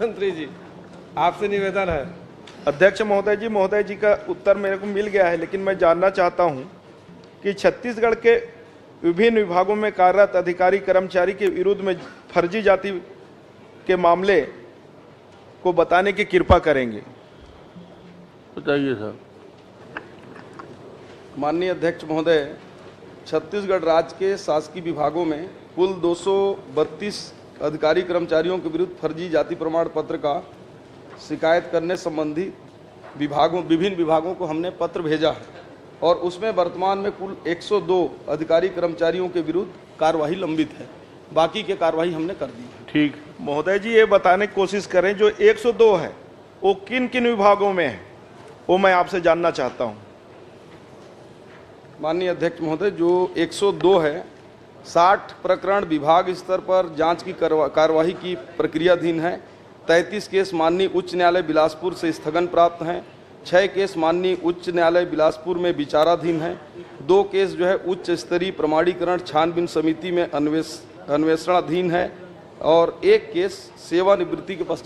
मंत्री जी, आपसे निवेदन है। अध्यक्ष महोदय जी का उत्तर मेरे को मिल गया है, लेकिन मैं जानना चाहता हूं कि छत्तीसगढ़ के विभिन्न विभागों में कार्यरत अधिकारी कर्मचारी के विरुद्ध में फर्जी जाति के मामले को बताने की कृपा करेंगे। बताइए सर। माननीय अध्यक्ष महोदय, छत्तीसगढ़ राज्य के शासकीय विभागों में कुल 232 अधिकारी कर्मचारियों के विरुद्ध फर्जी जाति प्रमाण पत्र का शिकायत करने संबंधी विभिन्न विभागों को हमने पत्र भेजा है और उसमें वर्तमान में कुल 102 अधिकारी कर्मचारियों के विरुद्ध कार्यवाही लंबित है। बाकी के कार्रवाई हमने कर दी है। ठीक महोदय जी, ये बताने की कोशिश करें जो 102 है वो किन किन विभागों में है, वो मैं आपसे जानना चाहता हूं। माननीय अध्यक्ष महोदय, जो 102 है 60 प्रकरण विभाग स्तर पर जांच की कार्यवाही की प्रक्रियाधीन है। 33 केस माननीय उच्च न्यायालय बिलासपुर से स्थगन प्राप्त हैं। 6 केस माननीय उच्च न्यायालय बिलासपुर में विचाराधीन हैं। 2 केस जो है उच्च स्तरीय प्रमाणीकरण छानबीन समिति में अन्वेषणाधीन है और 1 केस सेवानिवृत्ति के पश्चात